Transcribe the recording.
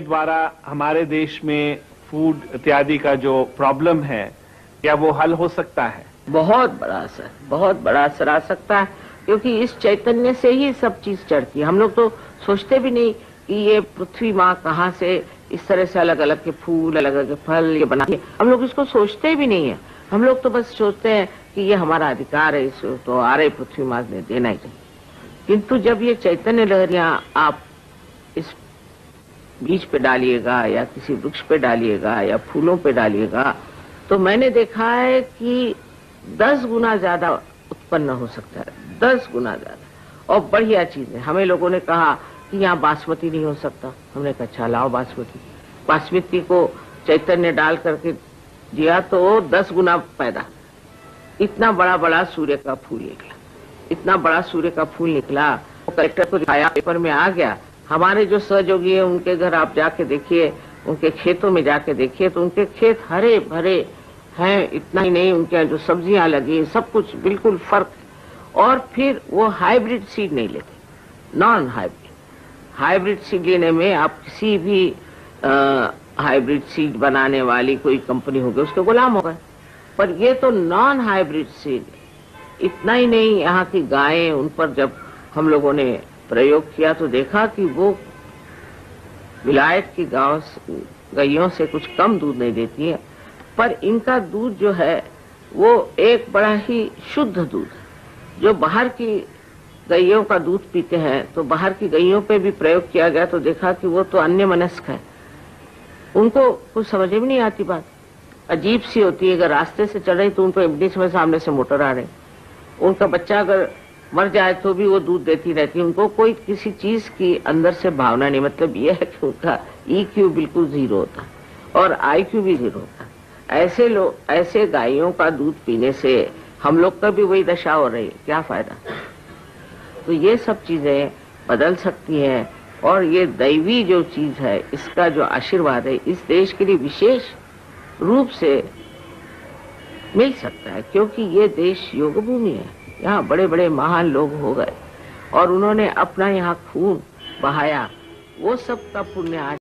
के द्वारा हमारे देश में फूड इत्यादि का जो प्रॉब्लम है, क्या वो हल हो सकता है? बहुत बड़ा असर आ सकता है, क्योंकि इस चैतन्य से ही सब चीज चढ़ती है। हम लोग तो सोचते भी नहीं कि ये पृथ्वी माँ कहाँ से इस तरह से अलग अलग के फूल, अलग अलग के फल ये बनाती है। हम लोग इसको सोचते भी नहीं है। हम लोग तो बस सोचते हैं कि ये हमारा अधिकार है, इसको तो आ रहे पृथ्वी माँ ने देना ही चाहिए। किंतु जब ये चैतन्य लहरियां आप इस बीज पे डालिएगा या किसी वृक्ष पे डालिएगा या फूलों पे डालिएगा, तो मैंने देखा है कि 10 गुना ज्यादा उत्पन्न हो सकता है, 10 गुना ज्यादा। और बढ़िया चीज है। हमें लोगों ने कहा कि यहाँ बासमती नहीं हो सकता। हमने कहा अच्छा लाओ बासमती को चैतन्य डाल करके दिया तो 10 गुना पैदा। इतना बड़ा बड़ा सूर्य का फूल निकला, इतना बड़ा सूर्य का फूल निकला। वो कलेक्टर को दिखाया, पेपर में आ गया। हमारे जो सहयोगी है उनके घर आप जाके देखिए, उनके खेतों में जाके देखिए, तो उनके खेत हरे भरे हैं। इतना ही नहीं, उनके जो सब्जियां लगी सब कुछ बिल्कुल फर्क। और फिर वो हाइब्रिड सीड नहीं लेते, नॉन हाइब्रिड। हाइब्रिड सीड लेने में आप किसी भी हाइब्रिड सीड बनाने वाली कोई कंपनी होगी उसके गुलाम हो गए। पर ये तो नॉन हाइब्रिड सीड। इतना ही नहीं, यहाँ की गायें, उन पर जब हम लोगों ने प्रयोग किया तो देखा कि वो विलायत की गायों से कुछ कम दूध नहीं देती है, पर इनका दूध जो है वो एक बड़ा ही शुद्ध दूध है। जो बाहर की गैयों का दूध पीते हैं, तो बाहर की गैयों पे भी प्रयोग किया गया तो देखा कि वो तो अन्यमनस्क है, उनको कुछ समझ में नहीं आती। बात अजीब सी होती है। अगर रास्ते से चल रही तो उनको बीच में सामने से मोटर आ रही, उनका बच्चा अगर मर जाए तो भी वो दूध देती रहती है। उनको कोई किसी चीज की अंदर से भावना नहीं। मतलब ये है कि उनका EQ बिल्कुल 0 होता है और IQ भी 0 होता है। ऐसे लोग, ऐसे गायों का दूध पीने से हम लोग का भी वही दशा हो रही है, क्या फायदा? तो ये सब चीजें बदल सकती हैं। और ये दैवी जो चीज है, इसका जो आशीर्वाद है, इस देश के लिए विशेष रूप से मिल सकता है, क्योंकि ये देश योग भूमि है। यहाँ बड़े बड़े महान लोग हो गए और उन्होंने अपना यहाँ खून बहाया, वो सब का पुण्य आज